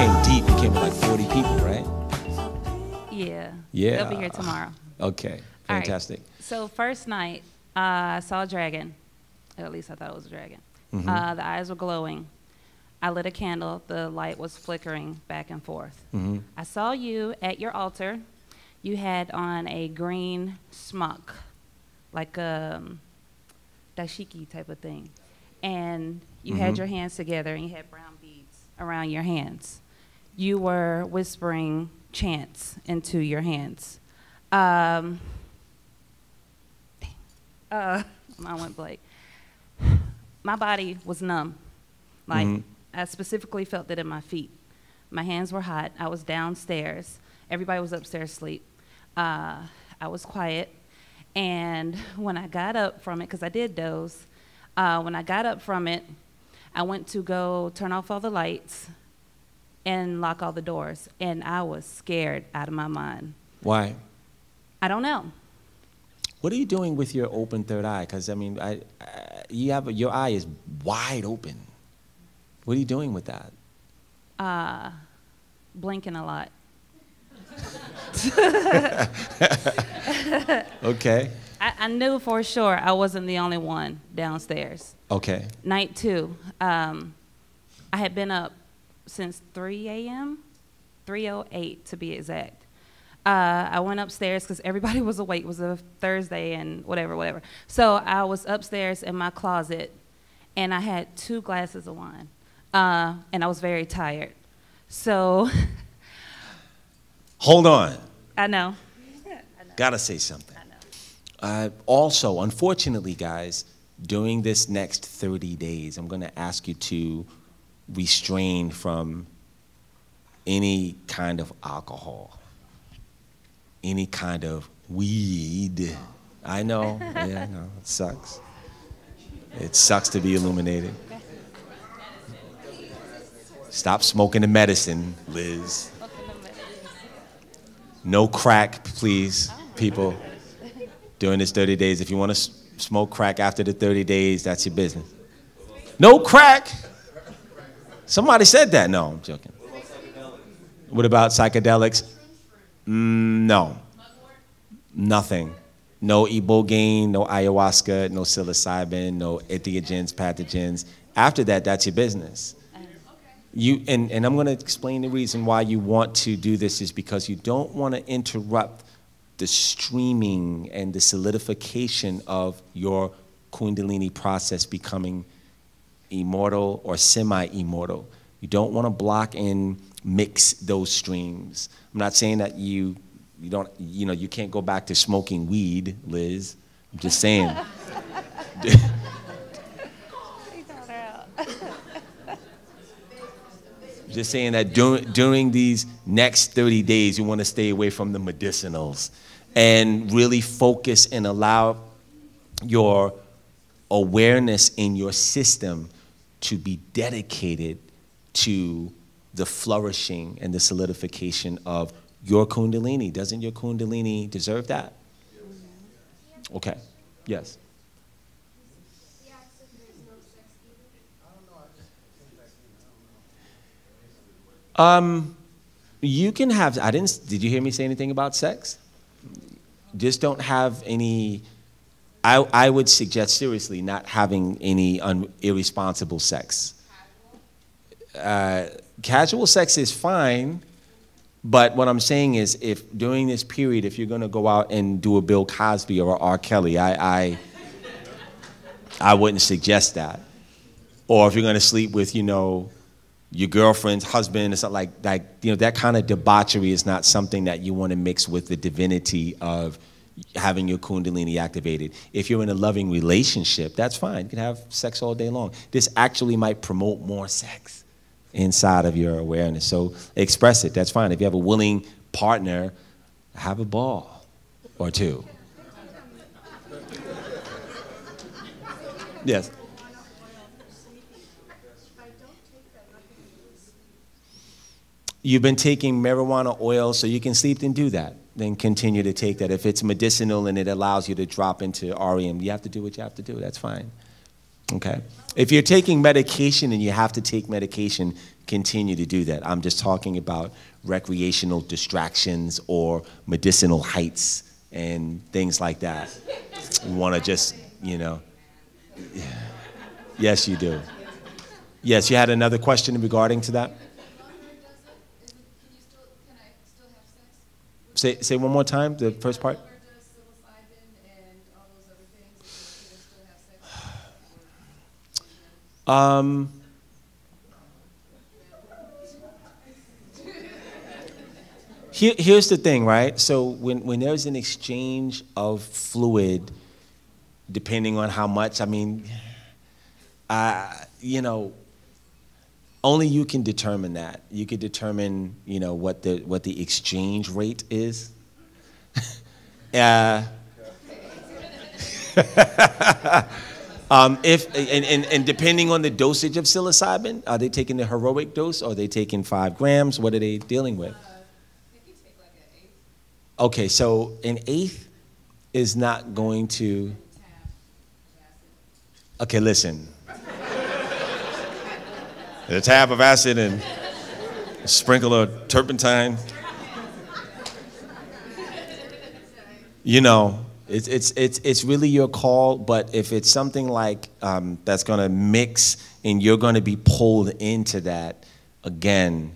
came deep. You came with like 40 people, right? Yeah. Yeah. They'll be here tomorrow. Okay. Fantastic. Right. So first night, I saw a dragon. Or at least I thought it was a dragon. Mm-hmm. The eyes were glowing. I lit a candle. The light was flickering back and forth. Mm-hmm. I saw you at your altar. You had on a green smock, like a dashiki type of thing. And you had your hands together, and you had brown beads around your hands. You were whispering chants into your hands. I went blank. My body was numb. Like, I specifically felt it in my feet. My hands were hot. I was downstairs. Everybody was upstairs asleep. I was quiet. And when I got up from it, because I did doze, when I got up from it, I went to go turn off all the lights and lock all the doors. And I was scared out of my mind. Why? I don't know. What are you doing with your open third eye? Because, I mean, your eye is wide open. What are you doing with that? Blinking a lot. Okay. I knew for sure I wasn't the only one downstairs. Okay. Night 2, I had been up since 3 a.m., 3:08 to be exact. I went upstairs because everybody was awake. It was a Thursday and whatever. So I was upstairs in my closet, and I had 2 glasses of wine, and I was very tired. So. Hold on. I know. Gotta say something. I know. Also, unfortunately, guys, during this next 30 days, I'm going to ask you to restrain from any kind of alcohol, any kind of weed. I know. Yeah, I know. It sucks. It sucks to be illuminated. Stop smoking the medicine, Liz. No crack, please, people, during this 30 days. If you want to smoke crack after the 30 days, that's your business. No crack? Somebody said that. No, I'm joking. What about psychedelics? No. Nothing. No ibogaine, no ayahuasca, no psilocybin, no entheogens, pathogens. After that, that's your business. And I'm going to explain the reason why you want to do this is because you don't want to interrupt the streaming and the solidification of your kundalini process becoming immortal or semi-immortal. You don't want to block and mix those streams. I'm not saying that you can't go back to smoking weed, Liz. I'm just saying. Just saying that during these next 30 days, you want to stay away from the medicinals and really focus and allow your awareness in your system to be dedicated to the flourishing and the solidification of your kundalini. Doesn't your kundalini deserve that? Okay. Yes. You can have, did you hear me say anything about sex? Just don't have any, I would suggest seriously not having any irresponsible sex. Casual sex is fine, but what I'm saying is if during this period, if you're going to go out and do a Bill Cosby or R. Kelly, I wouldn't suggest that. Or if you're going to sleep with, your girlfriend's husband or something like that kind of debauchery is not something that you want to mix with the divinity of having your kundalini activated. If you're in a loving relationship, that's fine. You can have sex all day long. This actually might promote more sex inside of your awareness. So express it. That's fine. If you have a willing partner, have a ball or 2. Yes. You've been taking marijuana oil, so you can sleep, then do that. Then continue to take that. If it's medicinal and it allows you to drop into REM, you have to do what you have to do. That's fine. Okay? If you're taking medication and you have to take medication, continue to do that. I'm just talking about recreational distractions or medicinal heights and things like that. You want to just, you know. Yes, you do. Yes, you had another question regarding to that? Say one more time, the first part. Here's the thing, right? So when there's an exchange of fluid, depending on how much, I mean, you know, only you can determine that. You can determine, you know, what the exchange rate is. And depending on the dosage of psilocybin, are they taking the heroic dose or are they taking 5 grams? What are they dealing with? They can take like an eighth. Okay, so an eighth is not going to. Okay, listen. A tab of acid and a sprinkle of turpentine. You know, it's really your call, but if it's something like that's going to mix and you're going to be pulled into that, again,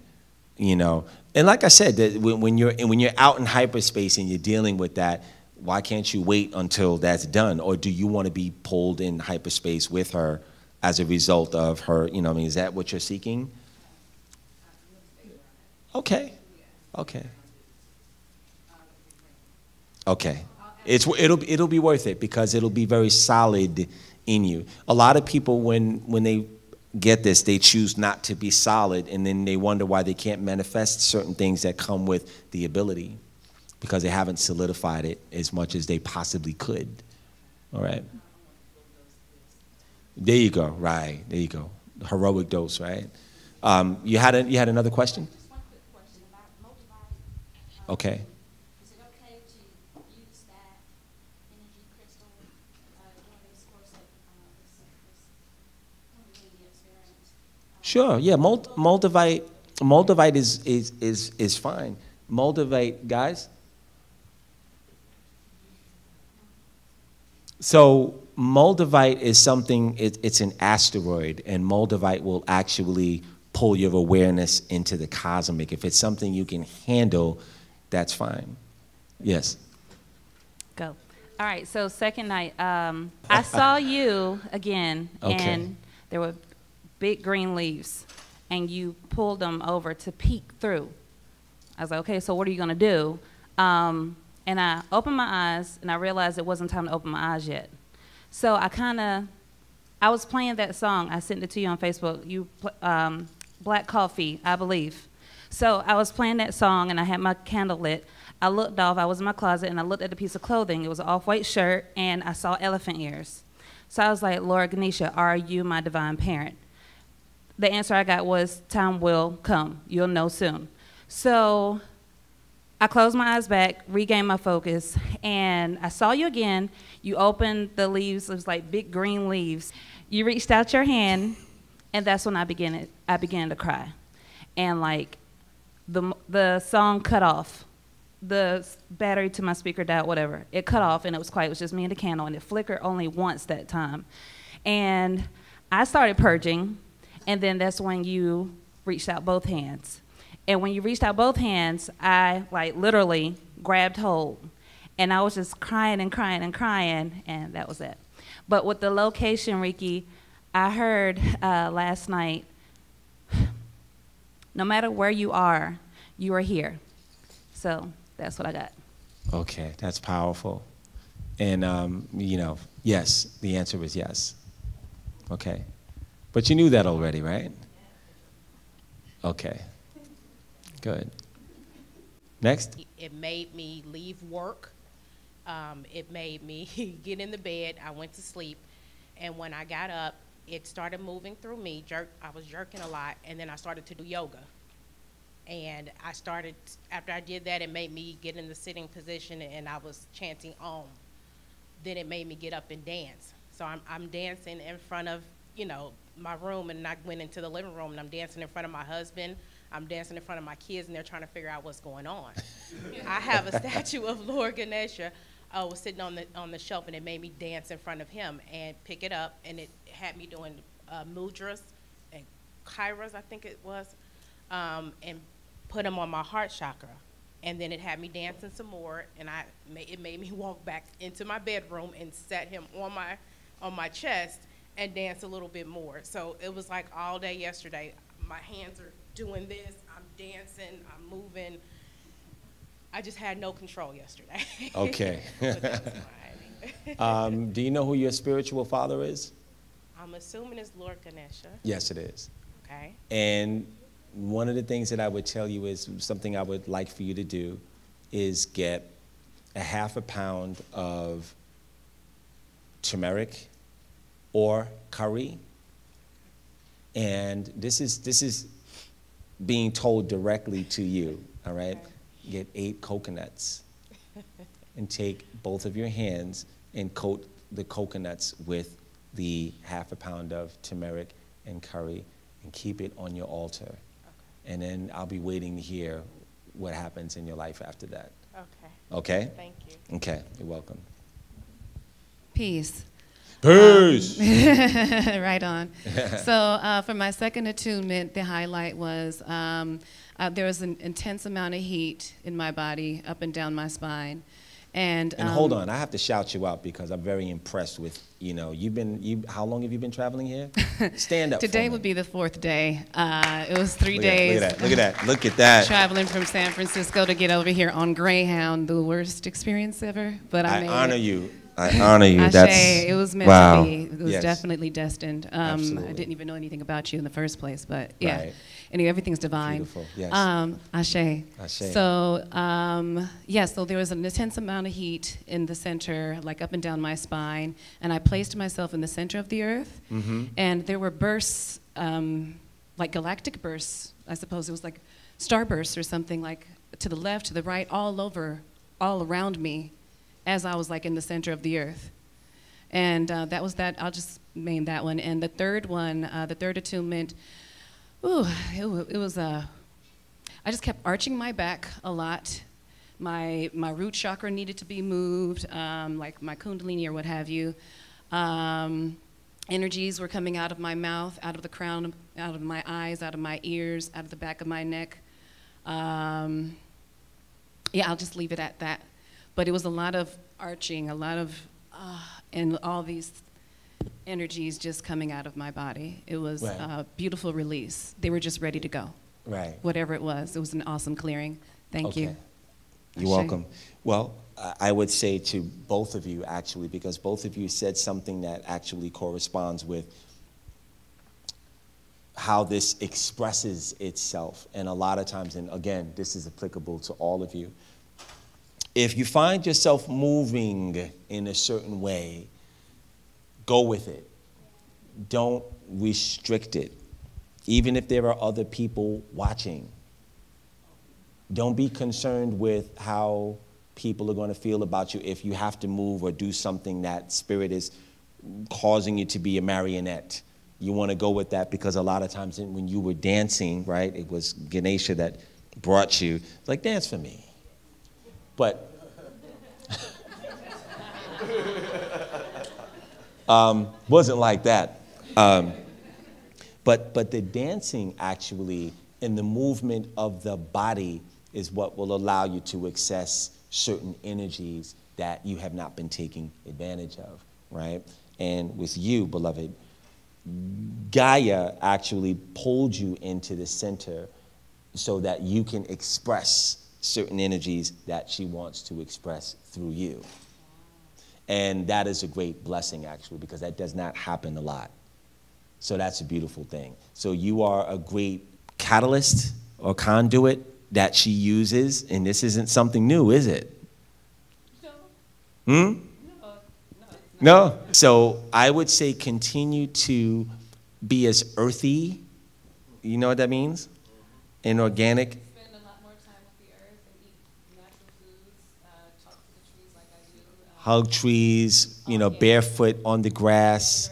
you know, and like I said, that when you're out in hyperspace and you're dealing with that, why can't you wait until that's done? Or do you want to be pulled in hyperspace with her as a result of her, you know, I mean, is that what you're seeking? Okay, okay. Okay. It'll be worth it because it'll be very solid in you. A lot of people, when they get this, they choose not to be solid, and then they wonder why they can't manifest certain things that come with the ability because they haven't solidified it as much as they possibly could. All right. There you go. Right. There you go. Heroic dose. Right. You had another question? Just one quick question about multivite. Okay. Is it okay to use that energy crystal during this course of this kundalini experience? Sure. Yeah. Moldavite is fine. Moldavite, guys. So Moldavite is something. It's an asteroid, and Moldavite will actually pull your awareness into the cosmic. If it's something you can handle, that's fine. Yes. Go. All right, so second night, I saw you again, Okay. and there were big green leaves, and you pulled them over to peek through. I was like, okay, so what are you going to do? And I opened my eyes, and I realized it wasn't time to open my eyes yet. So I was playing that song. I sent it to you on Facebook. Black Coffee, I believe. So I was playing that song, and I had my candle lit. I looked off. I was in my closet, and I looked at a piece of clothing. It was an off-white shirt, and I saw elephant ears. So I was like, Lord Ganesha, are you my divine parent? The answer I got was, time will come. You'll know soon. So I closed my eyes back, regained my focus, and I saw you again. You opened the leaves. It was like big green leaves. You reached out your hand, and that's when I began to cry. And like the song cut off. The battery to my speaker died, whatever. It cut off, and it was quiet. It was just me and the candle, and it flickered only once that time. And I started purging, and then that's when you reached out both hands. And when you reached out both hands, I like literally grabbed hold. And I was just crying and crying and crying, and that was it. But with the location, Ricky, I heard last night, no matter where you are here. So that's what I got. Okay, that's powerful. And, you know, yes, the answer is yes. Okay. But you knew that already, right? Okay. Good. Next. It made me leave work. It made me get in the bed. I went to sleep. And when I got up, it started moving through me. I was jerking a lot, and then I started to do yoga. And after I did that, it made me get in the sitting position, and I was chanting Om. Then it made me get up and dance. So I'm dancing in front of, you know, my room, and I went into the living room, and I'm dancing in front of my husband. I'm dancing in front of my kids, and they're trying to figure out what's going on. I have a statue of Lord Ganesha was sitting on the shelf, and it made me dance in front of him and pick it up, and it had me doing mudras and kairas, I think it was, and put them on my heart chakra. And then it had me dancing some more, and it made me walk back into my bedroom and set him on my chest and dance a little bit more. So it was like all day yesterday. My hands are doing this, I'm dancing, I'm moving. I just had no control yesterday. Okay. But that was fine. Do you know who your spiritual father is? I'm assuming it's Lord Ganesha. Yes, it is. Okay. And one of the things that I would tell you is something I would like for you to do is get a ½ pound of turmeric or curry. And this is being told directly to you, all right? Okay. Get 8 coconuts and take both of your hands and coat the coconuts with the ½ pound of turmeric and curry and keep it on your altar. Okay. And then I'll be waiting to hear what happens in your life after that. Okay. Okay? Thank you. Okay, you're welcome. Peace. Peace! Right on. So for my second attunement, the highlight was there was an intense amount of heat in my body, up and down my spine. And hold on, I have to shout you out because I'm very impressed with, you know, how long have you been traveling here? Stand up. Today would be the 4th day. It was 3 Look days. at that, look at that, look at that. Traveling from San Francisco to get over here on Greyhound, the worst experience ever. But I made honor it. you. I honor you. It was meant wow. to be. It was Yes. definitely destined. I Absolutely. didn't even know anything about you in the first place, but yeah. Right. Anyway, everything's divine. Beautiful. Yes. Ashe. Ashe. So, yeah, so there was an intense amount of heat in the center, like up and down my spine, and I placed myself in the center of the earth, and there were bursts, like galactic bursts, I suppose. It was like starbursts or something, like to the left, to the right, all over, all around me, as I was like in the center of the earth. And that was that. I'll just name that one. And the third one, the third attunement, ooh, it was, I just kept arching my back a lot. My root chakra needed to be moved, like my kundalini or what have you. Energies were coming out of my mouth, out of the crown, out of my eyes, out of my ears, out of the back of my neck. Yeah, I'll just leave it at that. But it was a lot of arching, a lot of, and all these energies just coming out of my body. It was right. a beautiful release. They were just ready to go. Right. Whatever it was an awesome clearing. Thank you. You're Ashe. welcome. Well, I would say to both of you, actually, because both of you said something that actually corresponds with how this expresses itself. And a lot of times, and again, this is applicable to all of you, if you find yourself moving in a certain way, go with it. Don't restrict it. Even if there are other people watching. Don't be concerned with how people are going to feel about you if you have to move or do something that spirit is causing you to be a marionette. You want to go with that because a lot of times when you were dancing, right, it was Ganesha that brought you, like, dance for me. But wasn't like that. But the dancing actually and the movement of the body is what will allow you to access certain energies that you have not been taking advantage of, right? And with you, beloved, Gaia actually pulled you into the center so that you can express certain energies that she wants to express through you. And that is a great blessing, actually, because that does not happen a lot. So that's a beautiful thing. So you are a great catalyst or conduit that she uses, and this isn't something new, is it? No. No? So I would say continue to be as earthy, you know what that means? And organic. Spend a lot more time with the earth and eat natural foods, talk to the trees like I do. hug trees, you know, barefoot on the grass,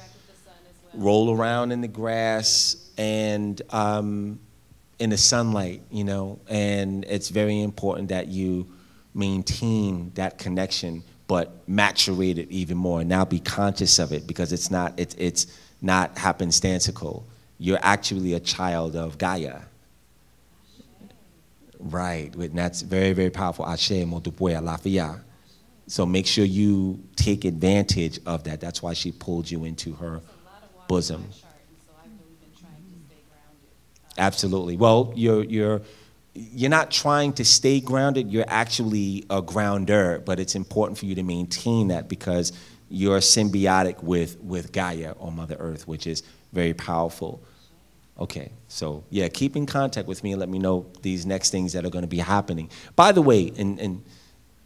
roll around in the grass, and in the sunlight, you know. And it's very important that you maintain that connection, but maturate it even more. Now be conscious of it, because it's not happenstantical. You're actually a child of Gaia. Right, and that's very, very powerful. Ashe mo dupoya lafia. So make sure you take advantage of that. That's why she pulled you into her bosom. Absolutely. Well, you're not trying to stay grounded. You're actually a grounder, but it's important for you to maintain that, because you're symbiotic with Gaia, or Mother Earth, which is very powerful. Okay, so yeah, keep in contact with me and let me know these next things that are going to be happening. By the way, and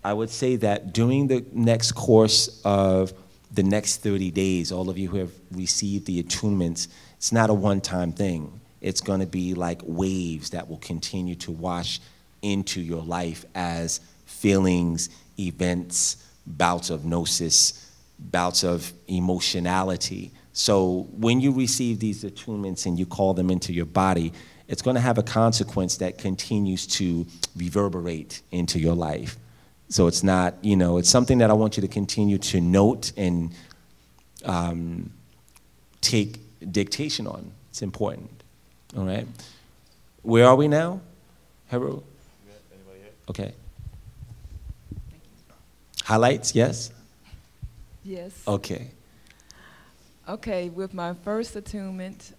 I would say that during the next course of the next 30 days, all of you who have received the attunements, it's not a one-time thing. It's going to be like waves that will continue to wash into your life as feelings, events, bouts of gnosis, bouts of emotionality. So when you receive these attunements and you call them into your body, it's going to have a consequence that continues to reverberate into your life. So it's not, you know, it's something that I want you to continue to note and take dictation on. It's important. All right. Where are we now? Hero? Anybody here? Okay. Highlights, yes? Yes. Okay. Okay, with my first attunement,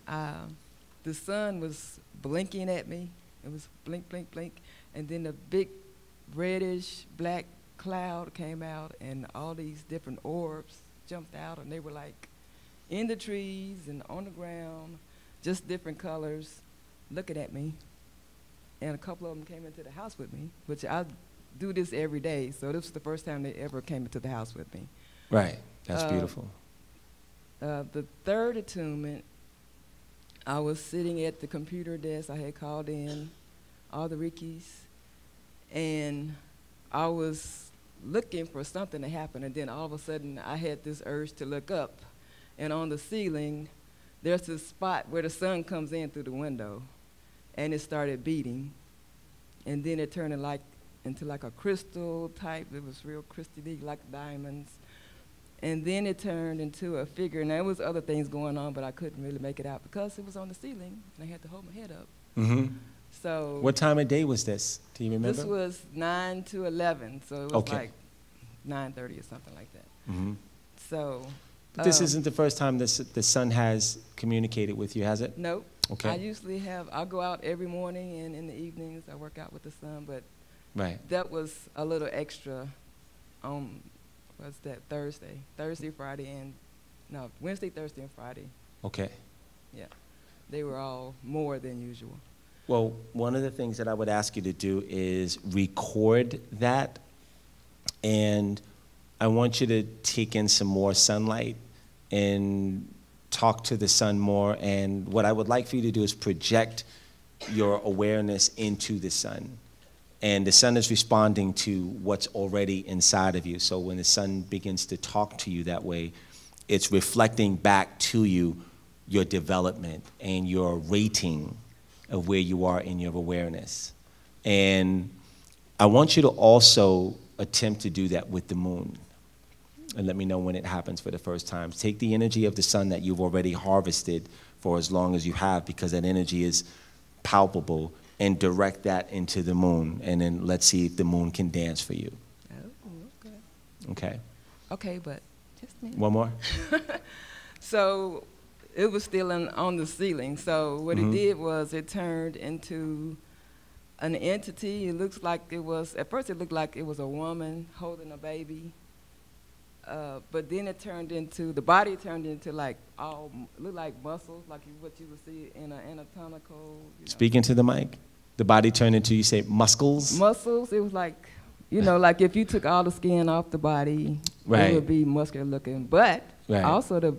the sun was blinking at me. It was blink, blink, blink. And then a big reddish black cloud came out, and all these different orbs jumped out, and they were like in the trees and on the ground, just different colors, looking at me. And a couple of them came into the house with me, which I do this every day, so this was the first time they ever came into the house with me. Right, that's beautiful. The third attunement, I was sitting at the computer desk. I had called in all the Rikis, and I was looking for something to happen, and then all of a sudden I had this urge to look up, and on the ceiling there's this spot where the sun comes in through the window, and it started beating, and then it turned into like a crystal type. It was real crystal-y, like diamonds. And then it turned into a figure, and there was other things going on, but I couldn't really make it out because it was on the ceiling, and I had to hold my head up. Mm-hmm. So what time of day was this? Do you remember? this was 9 to 11, so it was like 9:30 or something like that. Mm-hmm. So. But this isn't the first time the sun has communicated with you, has it? Nope. Okay. I usually I'll go out every morning, and in the evenings I work out with the sun, but right. That was a little extra on, what's that, Thursday, Friday, and, no, Wednesday, Thursday, and Friday. Okay. Yeah. They were all more than usual. Well, one of the things that I would ask you to do is record that, and I want you to take in some more sunlight and talk to the sun more. And what I would like for you to do is project your awareness into the sun. And the sun is responding to what's already inside of you. So when the sun begins to talk to you that way, it's reflecting back to you your development and your rating of where you are in your awareness. And I want you to also attempt to do that with the moon. And let me know when it happens for the first time. Take the energy of the sun that you've already harvested for as long as you have, because that energy is palpable, and direct that into the moon. And then let's see if the moon can dance for you. Oh, okay. Okay. Okay, but just a minute. One more? So it was still on the ceiling. So what it did was it turned into an entity. It looks like it was, at first it looked like it was a woman holding a baby. But then it turned into, the body turned into like looked like muscles, like what you would see in an anatomical. Speaking to the mic. The body turned into, you say, muscles? Muscles. It was like, like if you took all the skin off the body, right. It would be muscular looking. But right. Also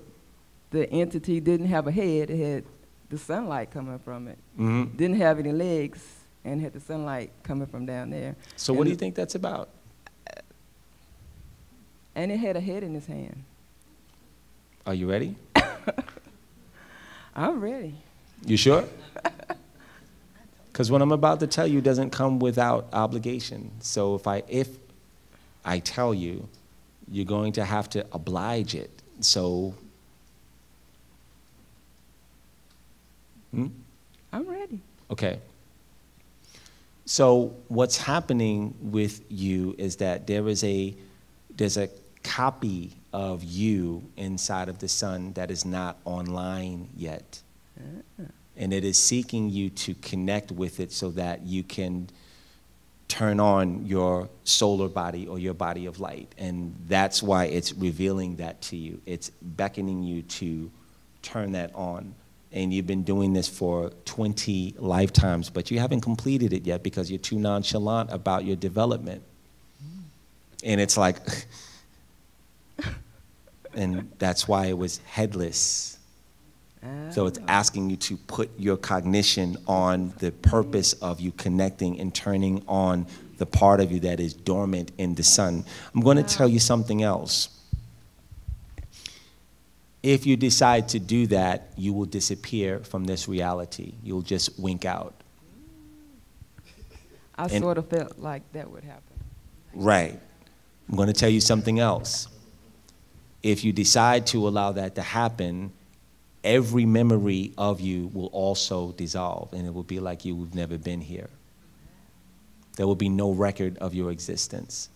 the entity didn't have a head. It had the sunlight coming from it. Mm-hmm. Didn't have any legs, and had the sunlight coming from down there. So what do you think that's about? and it had a head in his hand. Are you ready? I'm ready. You sure? Because what I'm about to tell you doesn't come without obligation. So if I tell you, you're going to have to oblige it. So, I'm ready. Okay. So what's happening with you is that there's a copy of you inside of the sun that is not online yet. And it is seeking you to connect with it so that you can turn on your solar body or your body of light. And that's why it's revealing that to you. It's beckoning you to turn that on. And you've been doing this for 20 lifetimes, but you haven't completed it yet because you're too nonchalant about your development. And it's like, and that's why it was headless. So it's asking you to put your cognition on the purpose of you connecting and turning on the part of you that is dormant in the sun. I'm going to tell you something else. If you decide to do that, you will disappear from this reality. You'll just wink out. I sort of felt like that would happen. Right. I'm going to tell you something else. If you decide to allow that to happen, every memory of you will also dissolve, and it will be like you've never been here. There will be no record of your existence.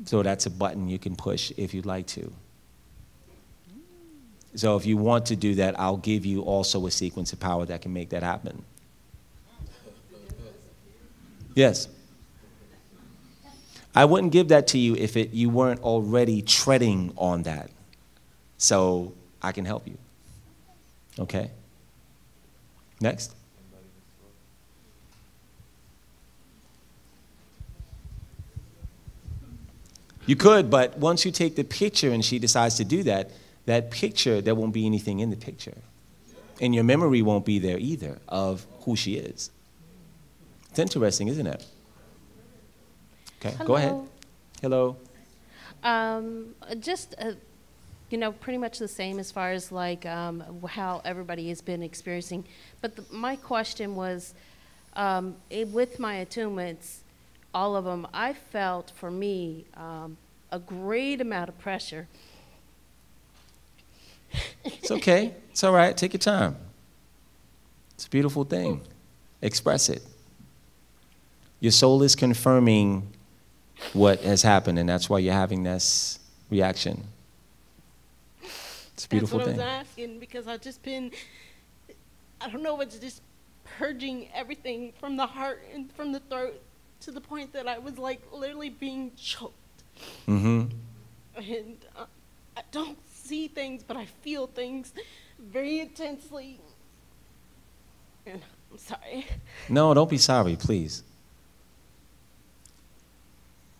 So that's a button you can push if you'd like to. So if you want to do that, I'll give you also a sequence of power that can make that happen. Yes. I wouldn't give that to you if you weren't already treading on that. So I can help you. Okay? Next. You could, but once you take the picture and she decides to do that, that picture, there won't be anything in the picture. And your memory won't be there either of who she is. It's interesting, isn't it? Okay, Hello. Go ahead. Hello. You know, pretty much the same as far as like how everybody has been experiencing. But my question was, with my attunements, all of them, I felt for me a great amount of pressure. It's okay. It's all right. Take your time. It's a beautiful thing. Express it. Your soul is confirming what has happened, and that's why you're having this reaction. It's a beautiful thing. That's what I was asking, because I've just been, I don't know, it's just purging everything from the heart and from the throat to the point that I was like literally being choked. Mm-hmm. And I don't see things, but I feel things very intensely. And I'm sorry. No, don't be sorry, please.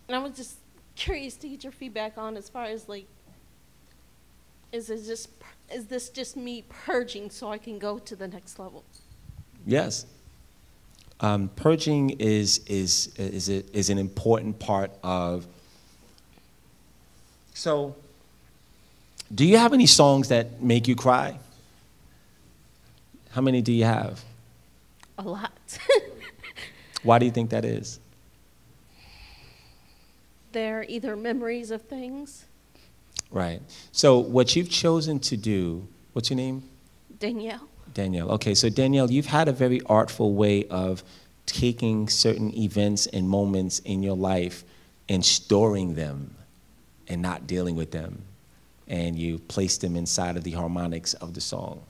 And I was just curious to get your feedback on as far as like, is this just me purging so I can go to the next level? Yes. Purging is an important part of. So, do you have any songs that make you cry? How many do you have? A lot. Why do you think that is? They're either memories of things. Right. So what you've chosen to do, what's your name? Danielle. Danielle. Okay, so Danielle, you've had a very artful way of taking certain events and moments in your life and storing them and not dealing with them. And you place them inside of the harmonics of the song.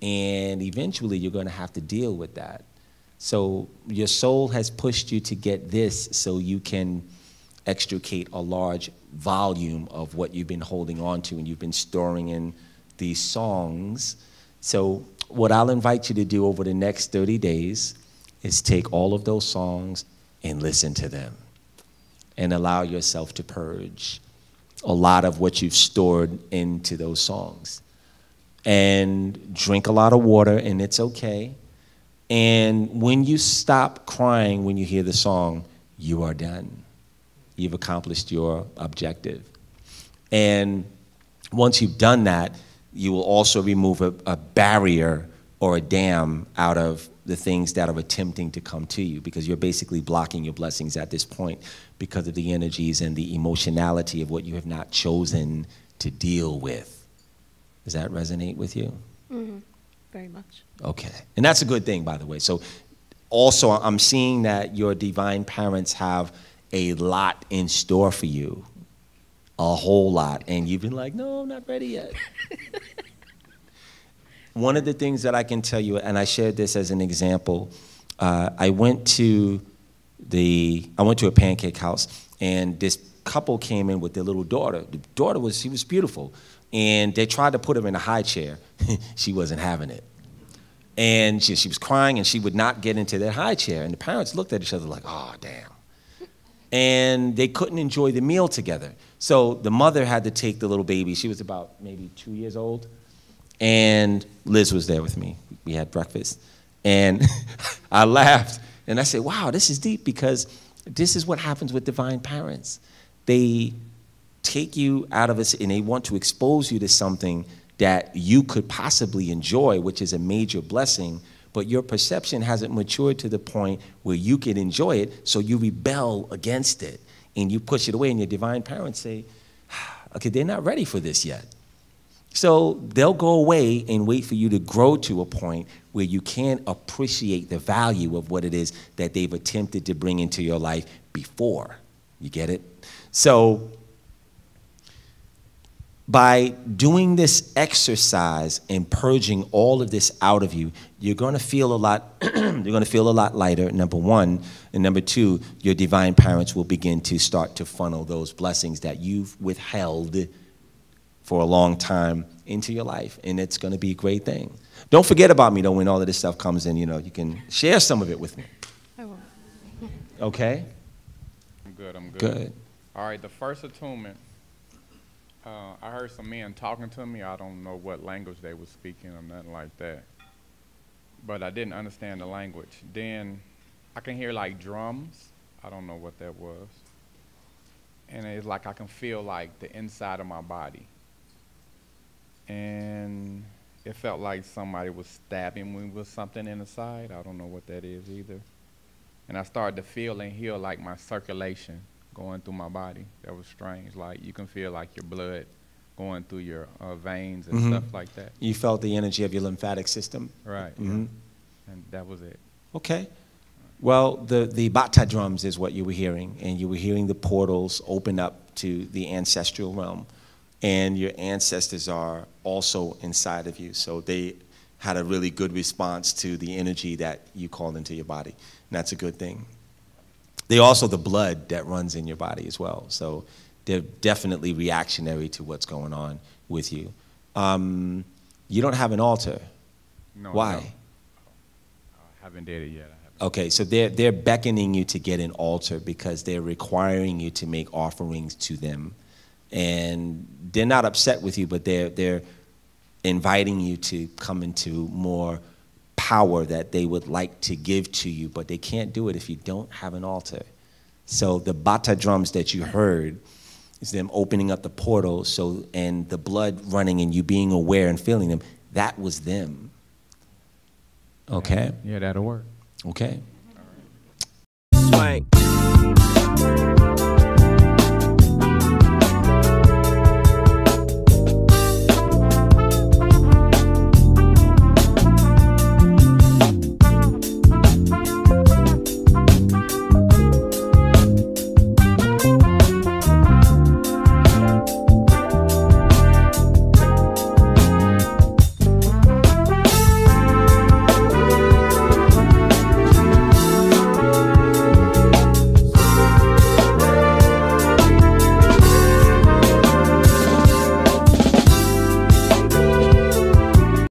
And eventually you're going to have to deal with that. So your soul has pushed you to get this so you can extricate a large volume of what you've been holding on to and you've been storing in these songs. So what I'll invite you to do over the next 30 days is take all of those songs and listen to them and allow yourself to purge a lot of what you've stored into those songs. And drink a lot of water, and it's okay. And when you stop crying when you hear the song, you are done. you've accomplished your objective. And once you've done that, you will also remove a barrier or a dam out of the things that are attempting to come to you, because you're basically blocking your blessings at this point because of the energies and the emotionality of what you have not chosen to deal with. Does that resonate with you? Mm-hmm. Very much. Okay. And that's a good thing, by the way. So also, I'm seeing that your divine parents have a lot in store for you, a whole lot. And you've been like, no, I'm not ready yet. One of the things that I can tell you, and I shared this as an example, I went to a pancake house, and this couple came in with their little daughter. The daughter she was beautiful, and they tried to put her in a high chair. She wasn't having it. And she was crying, and she would not get into that high chair. And the parents looked at each other like, oh, damn. And they couldn't enjoy the meal together. So the mother had to take the little baby. She was about maybe 2 years old. And Liz was there with me. We had breakfast. And I laughed. And I said, wow, this is deep, because this is what happens with divine parents. They take you out of it, and they want to expose you to something that you could possibly enjoy, which is a major blessing, but your perception hasn't matured to the point where you can enjoy it, so you rebel against it, and you push it away, and your divine parents say, okay, they're not ready for this yet. So they'll go away and wait for you to grow to a point where you can appreciate the value of what it is that they've attempted to bring into your life before. You get it? So by doing this exercise and purging all of this out of you, you're going to feel a lot you're going to feel a lot lighter, number one, and number two, your divine parents will begin to start to funnel those blessings that you've withheld for a long time into your life, and it's going to be a great thing. Don't forget about me, though, when all of this stuff comes in. You know, you can share some of it with me. I will. Okay? I'm good, I'm good. Good. All right, the first attunement, I heard some men talking to me. I don't know what language they were speaking or nothing like that. But I didn't understand the language. Then I can hear like drums. I don't know what that was. And it's like I can feel like the inside of my body. And it felt like somebody was stabbing me with something in the side. I don't know what that is either. And I started to feel and hear like my circulation going through my body. That was strange. Like you can feel like your blood going through your veins and stuff like that. You felt the energy of your lymphatic system? Right. Yeah. And that was it. Okay. Well, the bata drums is what you were hearing, and you were hearing the portals open up to the ancestral realm. And your ancestors are also inside of you, so they had a really good response to the energy that you called into your body, and that's a good thing. They're also the blood that runs in your body as well, so they're definitely reactionary to what's going on with you. You don't have an altar. No. Why? No. I haven't did it yet. Okay, so they're beckoning you to get an altar because they're requiring you to make offerings to them. And they're not upset with you, but they're inviting you to come into more power that they would like to give to you, but they can't do it if you don't have an altar. So the bata drums that you heard is them opening up the portal, and the blood running and you being aware and feeling them, that was them. Okay? Yeah, that'll work. Okay.